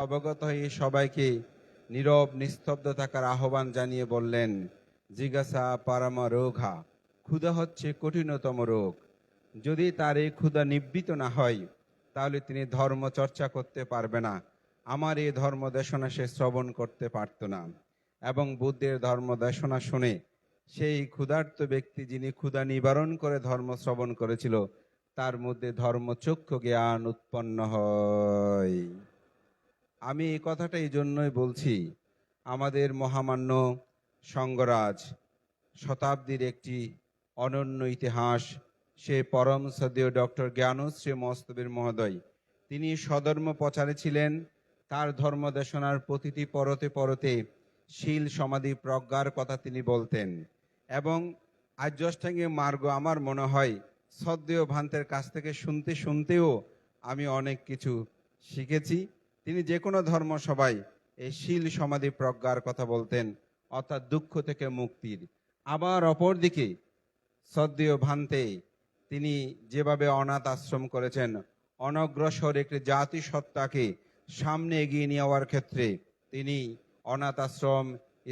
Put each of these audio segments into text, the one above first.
অবগত হয়ে সবাইকে নীরব নিস্তব্ধ থাকার আহ্বান জানিয়ে বললেন, জিজ্ঞাসা পারামা রোঘা, ক্ষুধা হচ্ছে কঠিনতম রোগ। যদি তার এই ক্ষুধা নিবৃত না হয়, তাহলে তিনি ধর্ম চর্চা করতে পারবে না। আমার এই ধর্ম দেশনা সে শ্রবণ করতে পারত না। এবং বুদ্ধের ধর্ম দেশনা শুনে সেই ক্ষুধার্ত ব্যক্তি, যিনি ক্ষুধা নিবারণ করে ধর্ম শ্রবণ করেছিল, তার মধ্যে ধর্মচক্ষু জ্ঞান উৎপন্ন হয়। আমি এই কথাটা এই জন্যই বলছি, আমাদের মহামান্য সঙ্গরাজ শতাব্দীর একটি অনন্য ইতিহাস, সে পরম শ্রদ্ধেয় ডক্টর জ্ঞানশ্রী মস্তবীর মহোদয়, তিনি স্বধর্ম প্রচারে ছিলেন। তার ধর্ম দেশনার প্রতিটি পরতে পরতে শীল সমাধি প্রজ্ঞার কথা তিনি বলতেন। এবং আর্যাষ্টাঙ্গিক মার্গ আমার মনে হয় শ্রদ্ধেয় ভান্তের কাছ থেকে শুনতে শুনতেও আমি অনেক কিছু শিখেছি। তিনি যে কোনো ধর্ম সভায় এই শীল সমাধি প্রজ্ঞার কথা বলতেন, অর্থাৎ দুঃখ থেকে মুক্তির। আবার অপরদিকে শ্রদ্ধেয় ভান্তে তিনি যেভাবে অনাথ আশ্রম করেছেন, অনগ্রসর একটি জাতিসত্তাকে সামনে এগিয়ে নিয়ে যাওয়ার ক্ষেত্রে তিনি অনাথ আশ্রম,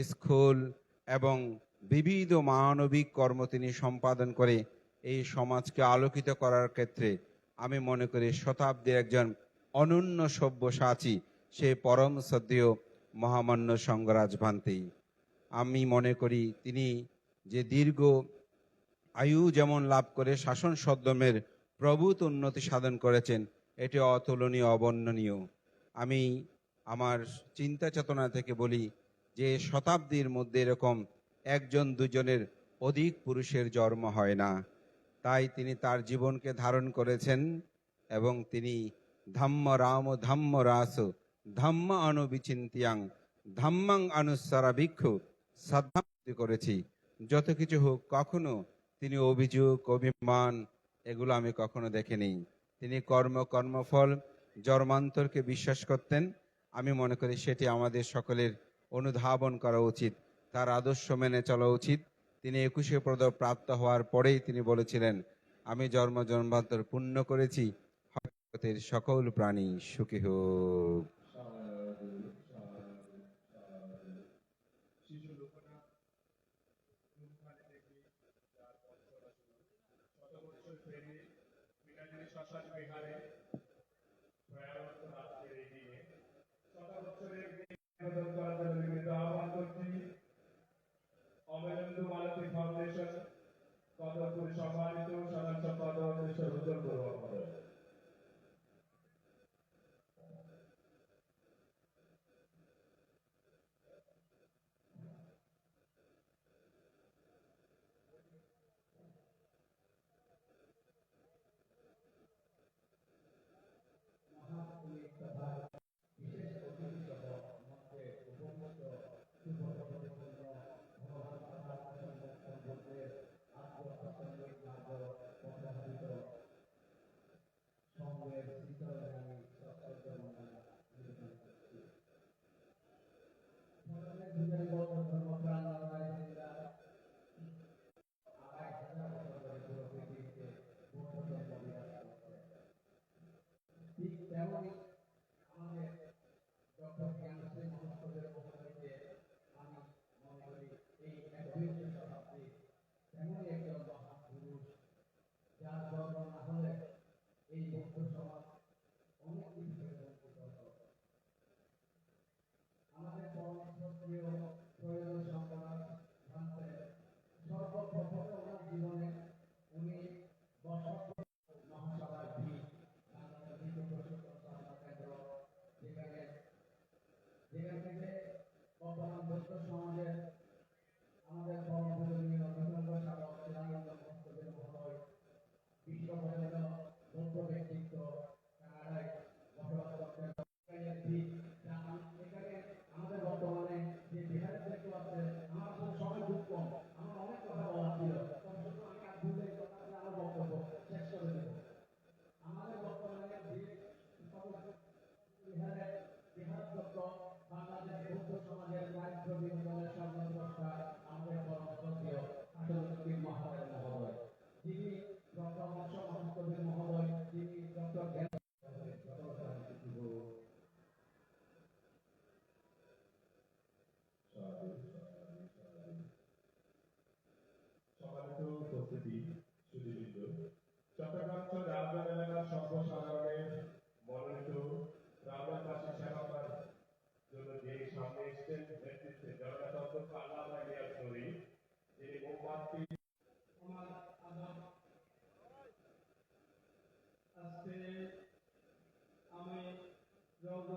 স্কুল এবং বিবিধ মানবিক কর্ম তিনি সম্পাদন করে এই সমাজকে আলোকিত করার ক্ষেত্রে আমি মনে করি শতাব্দীর একজন অনন্য সব্যসাচী সে পরম শ্রদ্ধেয় মহামান্য সঙ্গরাজ ভান্তে। আমি মনে করি তিনি যে দীর্ঘ আয়ু যেমন লাভ করে শাসন সদ্যমের প্রভূত উন্নতি সাধন করেছেন, এটি অতুলনীয়, অবর্ণনীয়। আমি আমার চিন্তা চেতনা থেকে বলি যে শতাব্দীর মধ্যে এরকম একজন দুজনের অধিক পুরুষের জন্ম হয় না। তাই তিনি তার জীবনকে ধারণ করেছেন এবং তিনি ধাম্ম রাম ধাম্ম রাস ধাম্ম অনুবিচিন্তিয়াং ধাম্মাং অনুসারা ভিক্ষু শ্রদ্ধা করেছি। যত কিছু হোক, কখনো তিনি অভিযোগ অভিমান এগুলো আমি কখনো দেখিনি। তিনি কর্মফল জন্মান্তরকে বিশ্বাস করতেন। আমি মনে করি সেটি আমাদের সকলের অনুধাবন করা উচিত, তার আদর্শ মেনে চলা উচিত। তিনি 21 পদক প্রাপ্ত হওয়ার পরেই তিনি বলেছিলেন, আমি জন্মান্তর পুণ্য করেছি, জগতের সকল প্রাণী সুখী হোক। অমরেন্দ্র মালতী ফাউন্ডেশন কদমপুর সম্মানিত সাধারণ সম্পাদক মিস্টার উজ্জ্বল বড়ুয়া মহোদয়।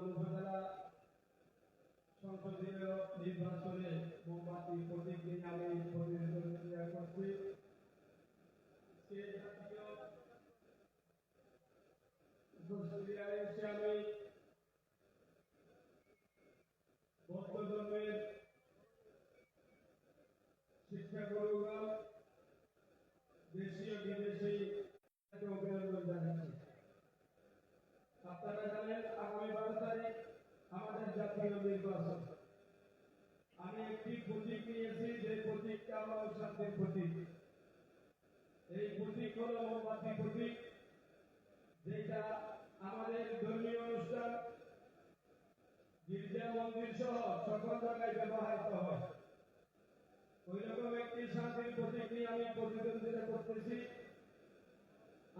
উপজেলা সংসদীয় নির্বাচনে মোমবাতি প্রতীক নিয়ে আমি প্রতিদ্বন্দ্বিতা করছি। সেই জাতীয় কুষ্টিয়ায় এসে আমি বৌদ্ধ ধর্মের শিক্ষাগুরুগণ দেশীয় বিদেশি অভিনন্দন জানাচ্ছি। আপনারা জানেন আগামী 12 তারিখ আমাদের জাতীয় নির্বাচন। আমি একটি প্রতীক নিয়েছি, যে প্রতীকটা হল শান্তির প্রতীক। এই প্রতীক হল মোমবাতি প্রতীক, যেটা আমাদের ধর্মীয় অনুষ্ঠান, গির্জা মন্দির সহ সকল জায়গায় ব্যবহৃত হয়। ওই রকম একটি শান্তির প্রতীক নিয়ে আমি প্রতিদ্বন্দ্বিতা করতেছি।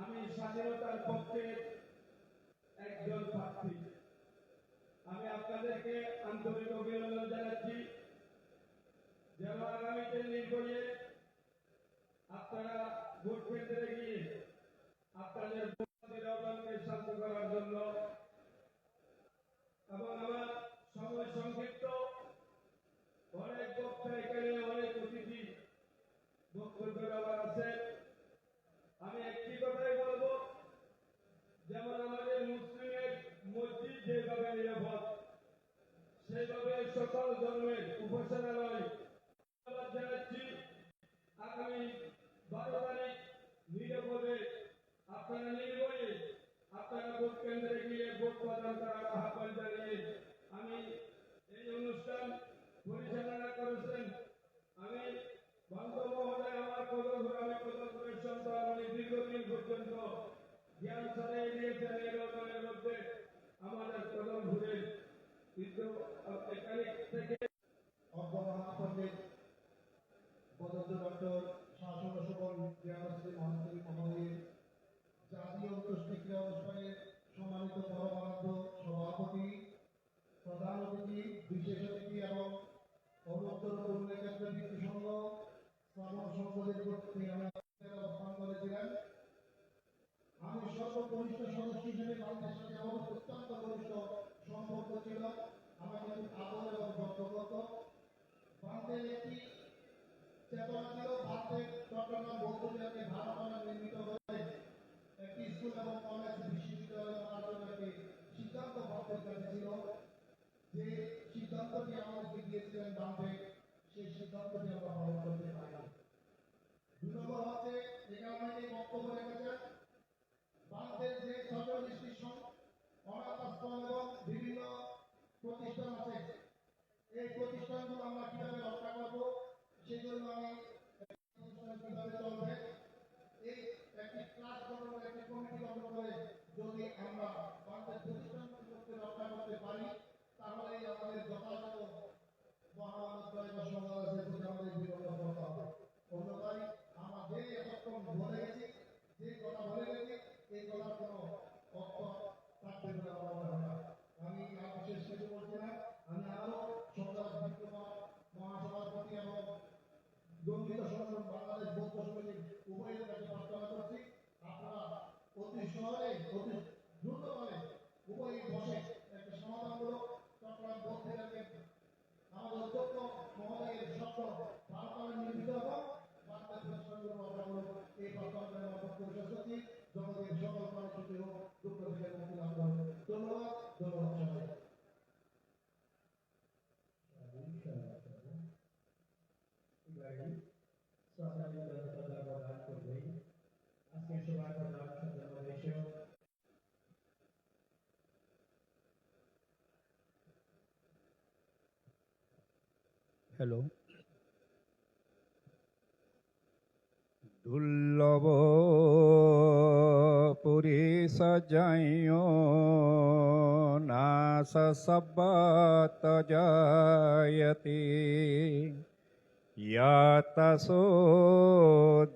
আমি স্বাধীনতার পক্ষে একজন প্রার্থী। আমি আপনাদেরকে আন্তরিক অভিনন্দন জানাচ্ছি, যেন আগামীতে নির্বাচনে আপনারা ভোট কেন্দ্রে গিয়ে আপনাদের ভোটাধিকারকে শান্ত করার জন্য, এবং আমার সময় সংক্ষিপ্ত, অনেক বক্তা এখানে, অনেক অতিথি বক্তব্য দেওয়ার আছে। আমি একটি কথাই বলবো, যেমন আমাদের মুসলিমের মসজিদ যেভাবে নিরাপদ, সেভাবে সকল ধর্মের উপাসনালয় জানাচ্ছি। আগামী 12 তারিখ নিরাপদে আপনারা নির্ভয়ে আপনারা ভোট কেন্দ্রে গিয়ে ভোট প্রদান করার আহ্বান জানিয়ে আমি এই অনুষ্ঠান পরিচালনা করেছেন। আমি বান্ধব মহোদয়, আমার কদমপুরের সন্তান, আমি দীর্ঘদিন পর্যন্ত জ্ঞান ছড়িয়ে দিয়েছেন এই রকমের মধ্যে আমাদের কদমপুরের, কিন্তু এখানে থেকে পণ্ডিত পদত্ব ডক্টর শাসন শোভন ক্রীড়ামন্ত্রী মহোদয়ের জাতীয় অন্তর্রাষ্ট্রীয় ক্রীড়া অনুষ্ঠানের সম্মানিত পরমারাধ্য সভাপতি, প্রধান অতিথি, বিশেষ অতিথি এবং অনুত্তর তরুণের ক্ষেত্রে ভিত্তি সংঘ শ্রাবণ সংসদের কর্তৃক আমি অবস্থান করেছিলেন। আমি সর্বকনিষ্ঠ সদস্য হিসেবে বাংলাদেশের সাথে আমার অত্যন্ত ঘনিষ্ঠ সম্পর্ক ছিল। আমাকে খুব আদর এবং যত্ন করত। ভারতের একটি চেতনা ছিল, ভারতের চট্টগ্রাম বৌদ্ধ বিহারকে ভালো করে নির্মিত করে একটি স্কুল এবং কলেজ বিশ্ববিদ্যালয় করার জন্য একটি সিদ্ধান্ত ভারতের কাছে ছিল। যে সিদ্ধান্তটি আমাদেরকে দিয়েছিলেন বামে, সেই সিদ্ধান্তটি আমরা পালন করতে পারি। 2 নম্বর হচ্ছে, এখানে বক্তব্য রেখেছেন ভারতের যে 46টি অনাথ আশ্রম এবং বিভিন্ন প্রতিষ্ঠান আছে, এই প্রতিষ্ঠানগুলো আমরা কিভাবে রক্ষা করবো, সেই জন্য আমি কিভাবে চলবে এই একটি ক্লাস গঠনের একটি কমিটি গঠন করে যদি আমরা ভারতের প্রতিষ্ঠানগুলোকে রক্ষা করতে পারি, তাহলে আমাদের যথাযথ মহামানবতায় বা সমাজের প্রতি আমাদের বিরত করতে হবে। অন্যথায় আমরা যে এতক্ষণ বলে গেছি, যে কথা বলে গেছি, এই কথার কোনো অর্থ থাকবে বলে আমার মনে হয় না। আমি আর বিশেষ কিছু বলছি না। আমি আরো সন্ধ্যার মহাসভাপতি এবং দণ্ডিত সংগঠন বাংলাদেশ বৌদ্ধ সমিতি উভয়ের কাছে প্রার্থনা করছি, আপনারা অতি সহজে অতি দ্রুতভাবে উভয়ই বসে একটা সমাধানমূলক চট্টগ্রাম বৌদ্ধের আমাদের অধ্যক্ষ মহোদয়ের স্বপ্ন ভারতের নির্মিত এবং বাংলাদেশ প্রতিষ্ঠানগুলো রক্ষা করুন, এই প্রার্থনা আমার বক্তব্য শেষ করছি। জগতের সকল মানুষ সুখী হোক, দুঃখ থেকে মুক্তি লাভ করুন। ধন্যবাদ, ধন্যবাদ সবাই। হ্যালো। দুর্লভ পুরী সজাইও নাস সব্বত জয়তি ইয়াতসো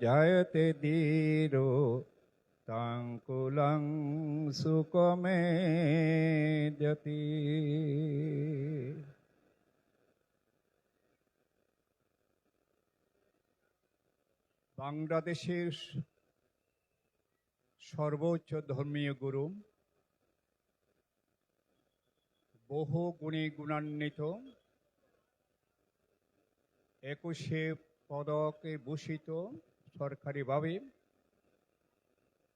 জয়তে ধীরো তাঙ্কুলং সুকমে যতি। বাংলাদেশের সর্বোচ্চ ধর্মীয় গুরু বহু গুণে গুণান্বিত 21 পদকে ভূষিত সরকারিভাবে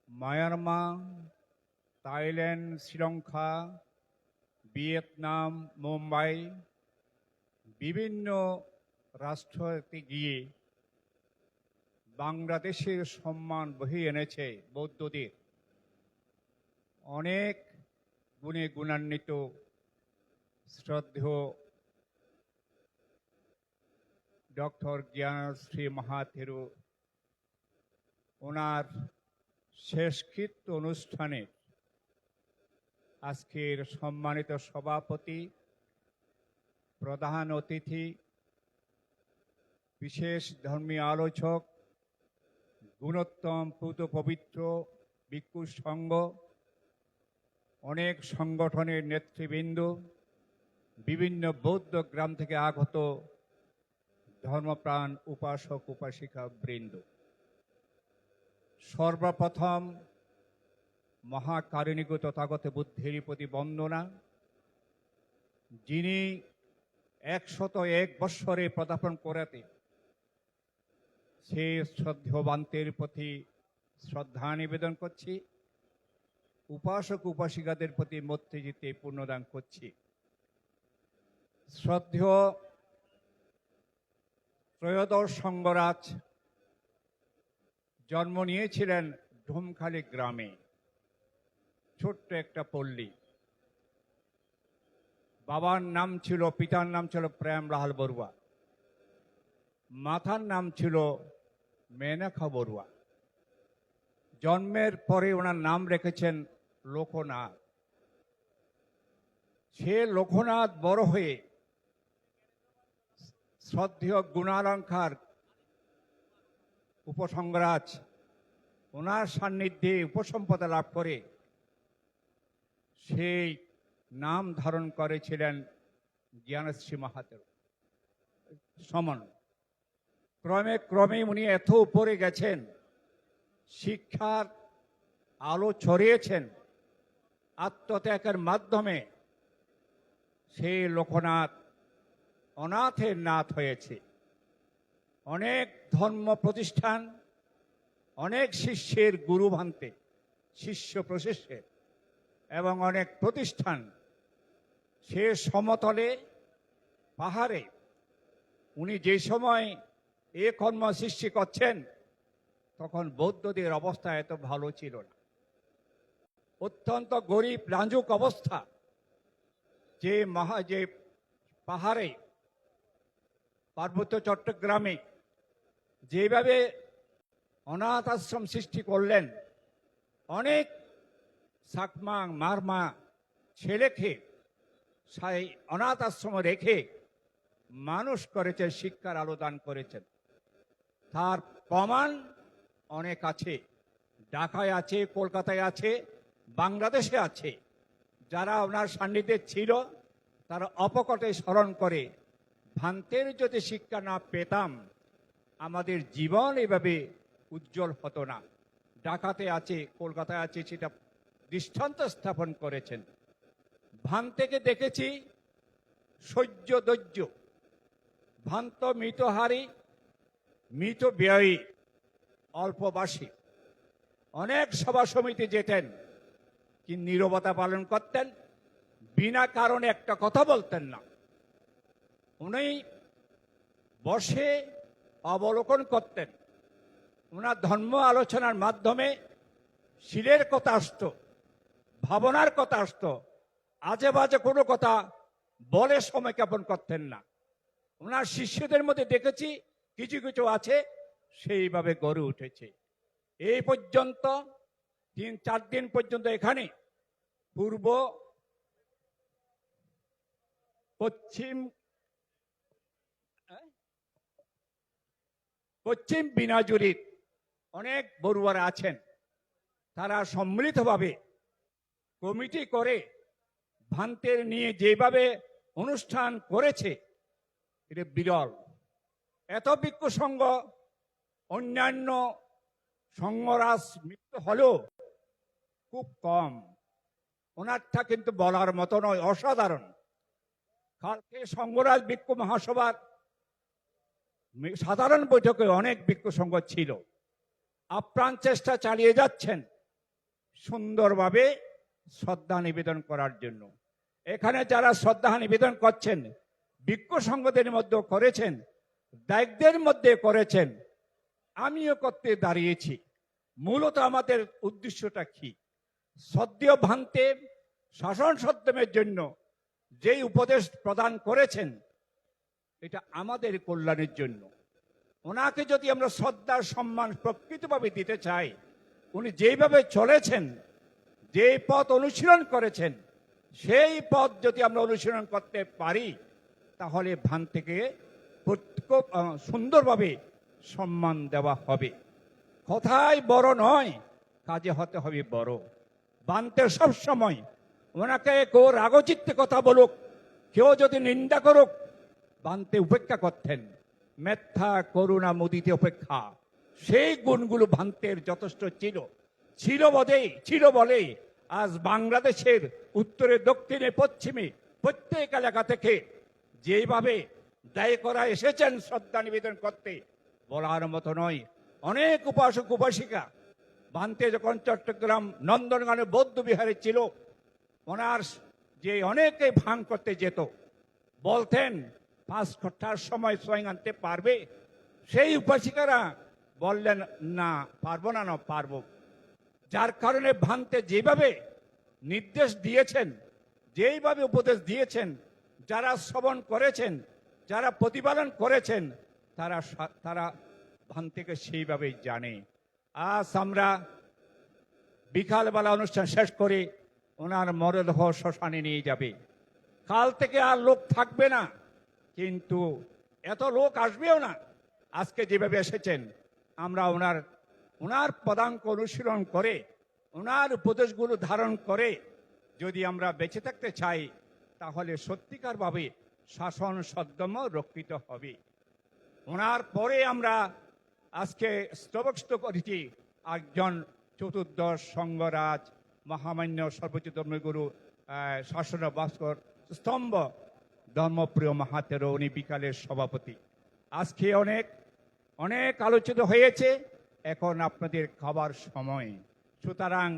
Myanmar, Thailand, Sri Lanka, Vietnam, Mumbai বিভিন্ন রাষ্ট্রতে গিয়ে বাংলাদেশের সম্মান বহিয়ে এনেছে বৌদ্ধদের। অনেক গুণে গুণান্বিত শ্রদ্ধেয় ডক্টর জ্ঞানশ্রী মহাথেরো ওনার শেষকৃত্য অনুষ্ঠানে আজকের সম্মানিত সভাপতি, প্রধান অতিথি, বিশেষ ধর্মীয় আলোচক, গুণোত্তম পূত পবিত্র ভিক্ষু সংঘ, অনেক সংগঠনের নেতৃবৃন্দ, বিভিন্ন বৌদ্ধ গ্রাম থেকে আগত ধর্মপ্রাণ উপাসক উপাসিকা বৃন্দ, সর্বপ্রথম মহাকারণিক তথাগত বুদ্ধের প্রতি বন্দনা, যিনি 101 বৎসরে পদার্পণ করাতে সেই শ্রদ্ধেয়বান্তের প্রতি শ্রদ্ধা নিবেদন করছি। উপাসক উপাসিকাদের প্রতি মৈত্রীজিতে পূর্ণদান করছি। শ্রদ্ধেয় ত্রয়োদশ সঙ্গরাজ জন্ম নিয়েছিলেন ঢুমখালি গ্রামে, ছোট্ট একটা পল্লী। পিতার নাম ছিল প্রেমলাল বড়ুয়া, মাতার নাম ছিল মেনকা বড়ুয়া। জন্মের পরে ওনার নাম রেখেছেন লোকনাথ। সে লোকনাথ বড় হয়ে শ্রদ্ধেয় গুণালঙ্কার উপসংগরাজ ওনার সান্নিধ্যে উপসম্পদা লাভ করে সেই নাম ধারণ করেছিলেন জ্ঞানশ্রী মহাথেরো সমন। ক্রমে ক্রমে উনি এত উপরে গেছেন, শিক্ষার আলো ছড়িয়েছেন আত্মত্যাগের মাধ্যমে। সেই লোকনাথ অনাথের নাথ হয়েছে। অনেক ধর্ম প্রতিষ্ঠান, অনেক শিষ্যের গুরু ভান্তে, শিষ্য প্রশেষে এবং অনেক প্রতিষ্ঠান সে সমতলে পাহাড়ে উনি যে সময় এ কর্ম সৃষ্টি করছেন তখন বৌদ্ধদের অবস্থা এত ভালো ছিল না। অত্যন্ত গরিব লাজুক অবস্থা। যে পাহাড়ে পার্বত্য চট্টগ্রামে যেভাবে অনাথ আশ্রম সৃষ্টি করলেন, অনেক সাকমা মারমা ছেলেকে সেই অনাথ আশ্রমে রেখে মানুষ করেছেন, শিক্ষার আলো দান করেছেন। তার প্রমাণ অনেক আছে। ঢাকায় আছে, কলকাতায় আছে, বাংলাদেশে আছে। যারা ওনার সান্নিধ্যে ছিল তারা অপকটে স্মরণ করে, ভ্রান্তের যদি শিক্ষা না পেতাম আমাদের জীবন এভাবে উজ্জ্বল হতো না। ঢাকাতে আছে, কলকাতায় আছে, সেটা দৃষ্টান্ত স্থাপন করেছেন। ভ্রান্তেকে দেখেছি সহ্য ধৈর্য, ভ্রান্ত মৃতহারী, মৃত ব্যয়ী, অল্পবাসী। অনেক সভা সমিতি যেতেন, কি নীরবতা পালন করতেন, বিনা কারণে একটা কথা বলতেন না। উনি বসে অবলোকন করতেন। ওনার ধর্ম আলোচনার মাধ্যমে শিলের কথা আসতো, ভাবনার কথা আসতো, আজে বাজে কোনো কথা বলে সময় জ্ঞাপন করতেন না। ওনার শিষ্যদের মধ্যে দেখেছি কিছু কিছু আছে সেইভাবে গড়ে উঠেছে। এই পর্যন্ত 3-4 দিন পর্যন্ত এখানে পশ্চিম বিনাজুরির অনেক বড়ুয়ারা আছেন। তারা সম্মিলিতভাবে কমিটি করে ভ্রান্তের নিয়ে যেভাবে অনুষ্ঠান করেছে এটা বিরল। এত ভিক্ষু সংঘ অন্যান্য সংঘরাজ মৃত্যু হলেও খুব কম। ওনারটা কিন্তু বলার মতো নয়, অসাধারণ। কালকে সংঘরাজ ভিক্ষু মহাসভার সাধারণ বৈঠকে অনেক ভিক্ষু সংঘ ছিল। আপ্রাণ চেষ্টা চালিয়ে যাচ্ছেন সুন্দরভাবে শ্রদ্ধা নিবেদন করার জন্য। এখানে যারা শ্রদ্ধা নিবেদন করছেন ভিক্ষু সংঘদের মধ্যে করেছেন, দায়িত্বের মধ্যে করেছেন, আমিও করতে দাঁড়িয়েছি। মূলত আমাদের উদ্দেশ্যটা কি? সদ্য ভান্তে শাসন সদ্যমের জন্য যেই উপদেশ প্রদান করেছেন এটা আমাদের কল্যাণের জন্য। ওনাকে যদি আমরা শ্রদ্ধা সম্মান প্রকৃতভাবে দিতে চাই, উনি যেইভাবে চলেছেন, যে পথ অনুশীলন করেছেন, সেই পথ যদি আমরা অনুশীলন করতে পারি তাহলে ভান্তেকে সুন্দরভাবে সম্মান দেওয়া হবে। কথায় বড় নয়, কাজে হতে হবে বড়। ভান্তে সব সময় ওনাকে কেউ রাগচিত্তে কথা বলুক, কেউ যদি নিন্দা করুক, ভান্তে উপেক্ষা করতেন। মেথা করুণা মুদিতে উপেক্ষা, সেই গুণগুলো ভান্তের যথেষ্ট ছিল বলেই আজ বাংলাদেশের উত্তরে দক্ষিণে পশ্চিমে প্রত্যেক এলাকা থেকে যেভাবে দায় করা এসেছেন শ্রদ্ধা নিবেদন করতে বলার মতো নয়। অনেক উপাসক উপাসিকা ভান্তে যখন চট্টগ্রাম নন্দনকানন বৌদ্ধ বিহারে ছিল, ওনার যে অনেকে ভাঙ করতে যেত, বলতেন 5 ঘন্টার সময় স্বয়ং আনতে পারবে? সেই উপাসিকারা বললেন না, পারবো না, পারবো। যার কারণে ভান্তে যেভাবে নির্দেশ দিয়েছেন, যেইভাবে উপদেশ দিয়েছেন, যারা শ্রবণ করেছেন, যারা প্রতিপালন করেছেন, তারা ভান্তেকে সেইভাবেই জানে। আজ আমরা বিকালবেলা অনুষ্ঠান শেষ করে ওনার মরদেহ শ্মশানে নিয়ে যাবে। কাল থেকে আর লোক থাকবে না, কিন্তু এত লোক আসবেও না। আজকে যেভাবে এসেছেন, আমরা ওনার পদাঙ্ক অনুশীলন করে, ওনার উপদেশগুলো ধারণ করে যদি আমরা বেঁচে থাকতে চাই, তাহলে সত্যিকারভাবে শাসন সদ্যম রক্ষিত হবে। ওনার পরে আমরা আজকে স্তবস্ত করেছি একজন চতুর্দশ সংঘরাজ মহামান্য সর্বোচ্চ ধর্মগুরু শাসন ভাস্কর স্তম্ভ ধর্মপ্রিয় মাহাতের, উনি বিকালের সভাপতি। আজকে অনেক আলোচিত হয়েছে, এখন আপনাদের খাবার সময়। সুতরাং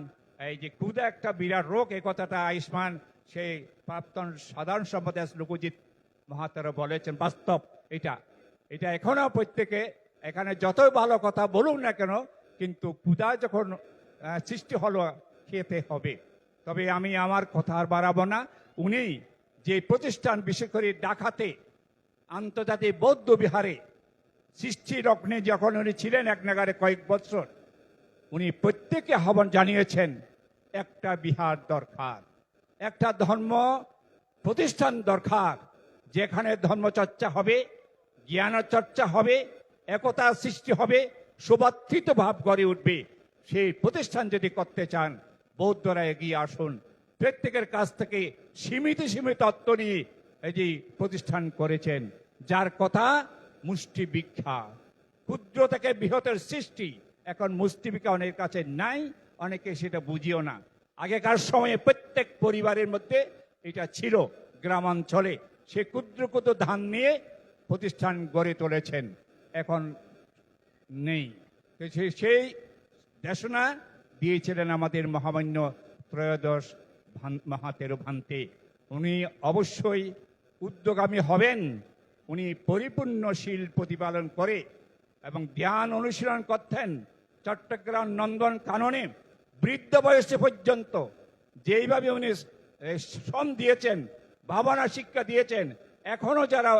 এই যে ক্ষুধা একটা বিরাট রোগ, এ কথাটা আয়ুষ্মান সেই প্রাক্তন সাধারণ সম্পাদক লোকজিৎ মাহাতের বলেছেন, বাস্তব এটা এখনো প্রত্যেকে এখানে যতই ভালো কথা বলুন না কেন, কিন্তু ক্ষুধা যখন সৃষ্টি হলো খেতে হবে। তবে আমি আমার কথা আর বাড়াবো না। উনি যে প্রতিষ্ঠান, বিশেষ করে ঢাকাতে আন্তর্জাতিক বৌদ্ধ বিহারে সৃষ্টি লগ্নে যখন উনি ছিলেন এক নাগারে কয়েক বছর, উনি প্রত্যেকে আহ্বান জানিয়েছেন একটা বিহার দরকার, একটা ধর্ম প্রতিষ্ঠান দরকার, যেখানে ধর্মচর্চা হবে, জ্ঞান চর্চা হবে, একতা সৃষ্টি হবে, সুভাতৃত্ব ভাব গড়ে উঠবে। সেই প্রতিষ্ঠান যদি করতে চান, বৌদ্ধরা এগিয়ে আসুন। প্রত্যেকের কাছ থেকে সীমিত তত্ত্ব নিয়ে এই যে প্রতিষ্ঠান করেছেন, যার কথা মুষ্টি ভিক্ষা, ক্ষুদ্র থেকে বৃহতের সৃষ্টি। এখন মুষ্টি ভিক্ষা অনেকের কাছে নাই, অনেকে সেটা বুঝিও না। আগেকার সময়ে প্রত্যেক পরিবারের মধ্যে এটা ছিল। গ্রামাঞ্চলে সে ক্ষুদ্র ক্ষুদ্র ধান নিয়ে প্রতিষ্ঠান গড়ে তুলেছেন, এখন নেই। সেই দেশনা দিয়েছিলেন আমাদের মহামান্য ত্রয়োদশ মাহাতেরো ভান্তে। উনি অবশ্যই উদ্যোগামী হবেন। উনি পরিপূর্ণশীল প্রতিপালন করে এবং জ্ঞান অনুশীলন করতেন। চট্টগ্রাম নন্দন কাননে বৃদ্ধ বয়সে পর্যন্ত যেইভাবে উনি শ্রম দিয়েছেন, ভাবনা শিক্ষা দিয়েছেন, এখনো যারা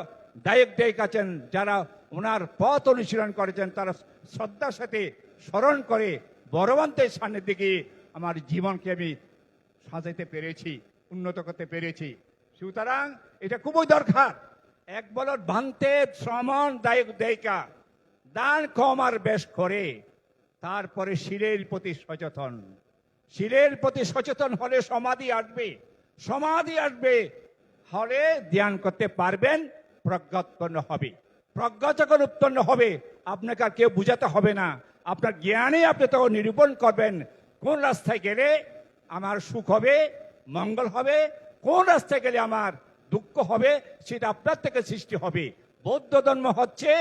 দায়িক আছেন, যারা ওনার পথ অনুশীলন করেছেন, তারা শ্রদ্ধার সাথে স্মরণ করে বড়বান্তের সামনের দিকে আমার জীবনকে আমি সাজাতে পেরেছি, উন্নত করতে পেরেছি। সুতরাং এটা খুবই দরকার। এক বলর ভান্তের শ্রমণ দায়ক দায়িকা দান কম আর বেশ করে, তারপরে শিলের প্রতি সচেতন। শিলের প্রতি সচেতন হলে সমাধি আসবে, হলে ধ্যান করতে পারবেন, প্রজ্ঞা উৎপন্ন হবে। প্রজ্ঞা যখন উৎপন্ন হবে, আপনাকে আর কেউ বুঝাতে হবে না, আপনার জ্ঞানে আপনি তখন নিরূপণ করবেন কোন রাস্তায় গেলে আমার সুখ হবে, মঙ্গল হবে, কোন রাস্তায় গেলে আমার দুঃখ হবে, সেটা আপনার থেকে সৃষ্টি হবে। বৌদ্ধ ধর্ম হচ্ছে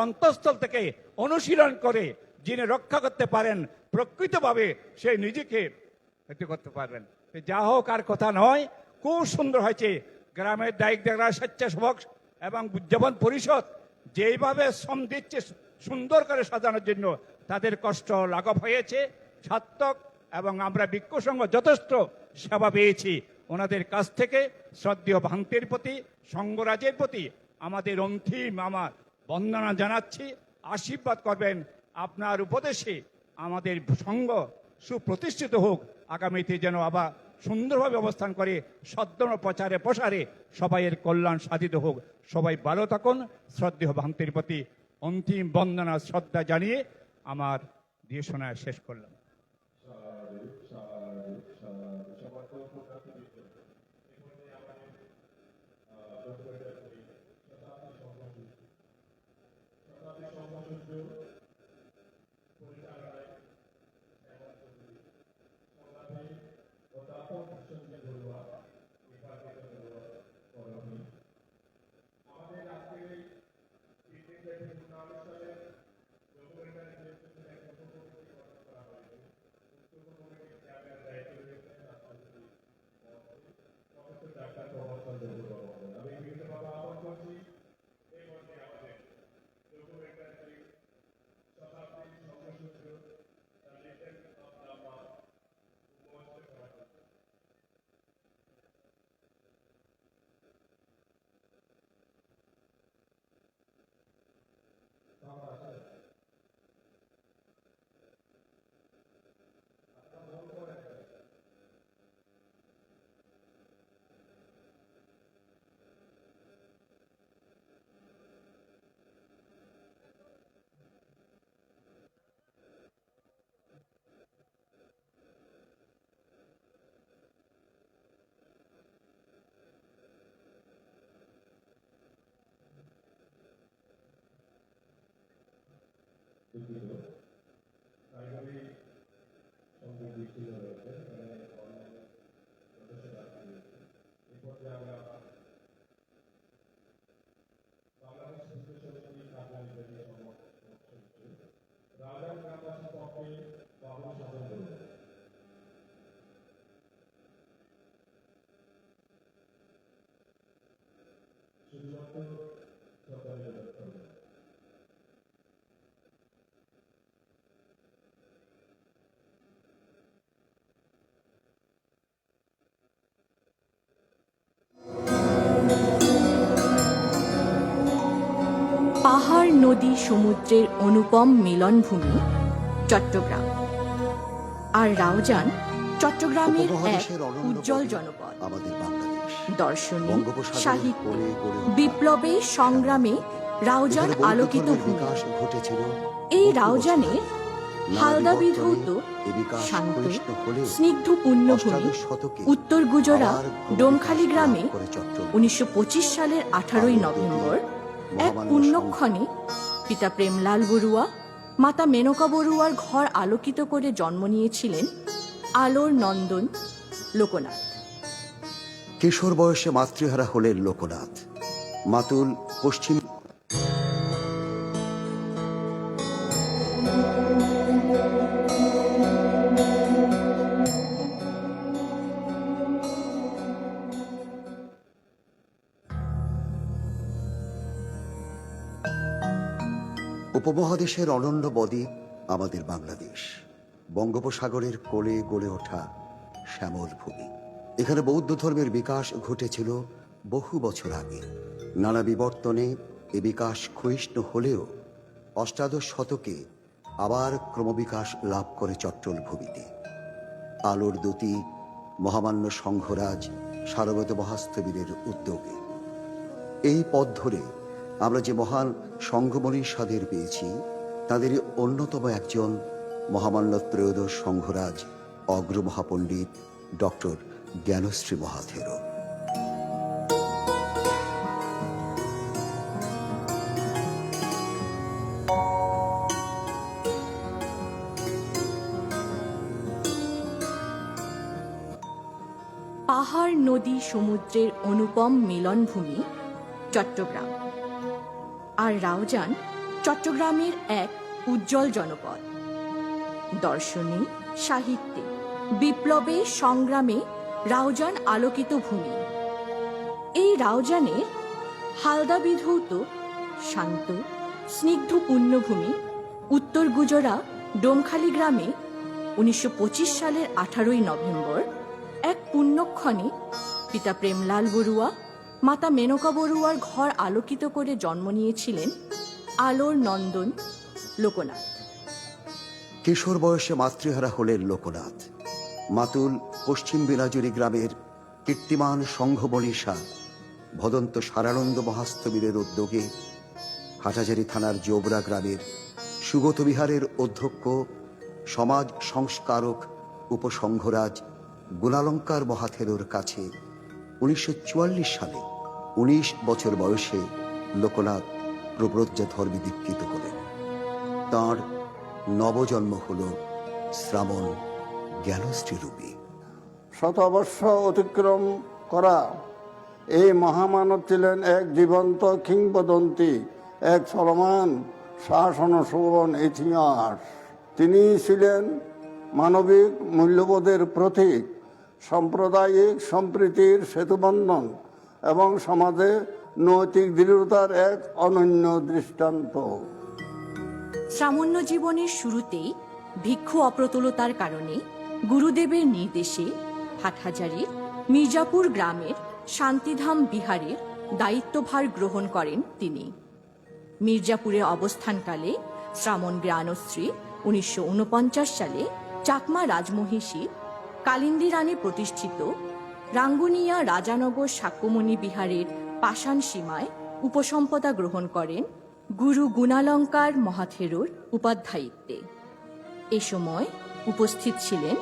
অন্তঃস্থল থেকে অনুশীলন করে যিনি রক্ষা করতে পারেন, প্রকৃতভাবে সে নিজেকে এটি করতে পারবেন। যা হোক, আর কথা নয়, খুব সুন্দর হয়েছে। গ্রামের দায়িত্বরা, স্বেচ্ছাসেবক এবং উদযাপন পরিষদ যেইভাবে শ্রম দিচ্ছে সুন্দর করে সাজানোর জন্য, তাদের কষ্ট লাঘব হয়েছে, সার্থক। এবং আমরা ভিক্ষু সংঘ যথেষ্ট সেবা পেয়েছি ওনাদের কাছ থেকে। শ্রদ্ধেয় ভান্তের প্রতি, সংঘরাজের প্রতি আমাদের অন্তিম আমার বন্দনা জানাচ্ছি। আশীর্বাদ করবেন, আপনার উপদেশে আমাদের সংঘ সুপ্রতিষ্ঠিত হোক, আগামীতে যেন আবার সুন্দরভাবে অবস্থান করে সদ্য প্রচারে প্রসারে সবাইয়ের কল্যাণ সাধিত হোক। সবাই ভালো থাকুন। শ্রদ্ধেয় ভান্তের প্রতি অন্তিম বন্দনা শ্রদ্ধা জানিয়ে আমার দিয়ে শোনা শেষ করলাম। পাহাড়, নদী, সমুদ্রের অনুপম মিলনভূমি চট্টগ্রাম। আর রাউজান চট্টগ্রামের এক উজ্জ্বল জনপদ। আমাদের বাংলাদেশ দর্শনে, বঙ্গোপসাগরের সাহিত্যে, কোলে গড়ে ওঠা বিপ্লবে, সংগ্রামে রাউজান এখানে বৌদ্ধ আলোকিত ধর্মের ভূমি। বিকাশ ঘটেছিল এই বহু রাউজানের বছর। হালদা নানা বিধৌত বিবর্তনে এ বিকাশ শান্ত ক্ষয়িষ্ণু হলেও স্নিগ্ধ পুণ্যভূমি অষ্টাদশ শতকে উত্তর গুজরা আবার ক্রমবিকাশ ডোমখালি গ্রামে লাভ করে চট্টগ্রাম। 1925 সালের 18 নভেম্বর এক মহামান্য পুণ্যক্ষণে পিতা প্রেমলাল বড়ুয়া, মাতা মেনকা বড়ুয়ার ঘর আলোকিত করে জন্ম নিয়েছিলেন আলোর নন্দন লোকনাথ। কিশোর বয়সে মাতৃহারা হলেন লোকনাথ। মাতুল পশ্চিম উপমহাদেশের অনন্য বদ্বীপ আমাদের বাংলাদেশ। বঙ্গোপসাগরের কোলে গড়ে ওঠা শ্যামল ভূমি। এখানে বৌদ্ধ ধর্মের বিকাশ ঘটেছিল বহু বছর আগে। নানা বিবর্তনে এ বিকাশ ক্ষয়িষ্ণু হলেও অষ্টাদশ শতকে আবার ক্রমবিকাশ লাভ করে চট্টল ভূমিতে। আলোর দূতি মহামান্য সংঘরাজ সারবত মহাস্তবীরের উদ্যোগে এই পথ ধরে আমরা যে মহান সংঘমণির স্বাদের পেয়েছি, তাদের অন্যতম একজন মহামান্য ত্রয়োদশ সংঘরাজ অগ্রমহাপণ্ডিত ডক্টর জ্ঞানশ্রী মহাথেরো। পাহাড় নদী সমুদ্রের অনুপম মিলনভূমি চট্টগ্রাম। আর রাউজান চট্টগ্রামের এক উজ্জ্বল জনপদ। দর্শনে, সাহিত্যে, বিপ্লবে, সংগ্রামে রাউজান আলোকিত ভূমি। এই রাউজানের হালদা বিধৌত শান্ত স্নিগ্ধ পুণ্যভূমি উত্তর গুজরা ডোমখালি গ্রামে 1925 সালের 18ই নভেম্বর এক পুণ্যক্ষণে পিতা প্রেমলাল বড়ুয়া মাতা মেনকা বড়ুয়ার ঘর আলোকিত করে জন্ম নিয়েছিলেন আলোর নন্দন লোকনাথ। কিশোর বয়সে মাতৃহারা হলেন লোকনাথ। মাতুল পশ্চিম বিলাজুরি গ্রামের কীর্তিমান সংঘ মনীষা ভদন্ত সারানন্দ মহাস্তবীরের উদ্যোগে হাটাজারি থানার জোবরা গ্রামের সুগত বিহারের অধ্যক্ষ সমাজ সংস্কারক উপসংঘরাজ গুণালঙ্কার মহাথেরোর কাছে 1944 সালে 19 বছর বয়সে লোকনাথ প্রব্রজ্জা ধর্মে দীক্ষিত হলেন। তাঁর নবজন্ম হল শ্রাবণ জ্ঞানশ্রীরূপী। শতবর্ষ অতিক্রম করা এই মহামানব ছিলেন এক জীবন্ত কিংবদন্তি, এক চলমান শাসন শোভন ইতিহাস। তিনি ছিলেন মানবিক মূল্যবোধের প্রতীক, সাম্প্রদায়িক সম্প্রীতির সেতুবন্ধন এবং সমাজে নৈতিক দৃঢ়তার এক অনন্য দৃষ্টান্ত। সামান্য জীবনের শুরুতেই ভিক্ষু অপ্রতুলতার কারণে গুরুদেবের নির্দেশে হাটহাজারীর মির্জাপুর গ্রামের শান্তিধাম বিহারের দায়িত্বভার গ্রহণ করেন তিনি। মির্জাপুরে অবস্থানকালে শ্রাবণ জ্ঞানশ্রী 1949 সালে চাকমা রাজমহিষী কালিন্দী রানী প্রতিষ্ঠিত রাঙ্গুনিয়া রাজানগর সাক্যমণি বিহারের পাষাণ সীমায় উপসম্পদা গ্রহণ করেন গুরু গুণালঙ্কার মহাথেরোর উপাধ্যায়িত্বে। এ সময় উপস্থিত ছিলেন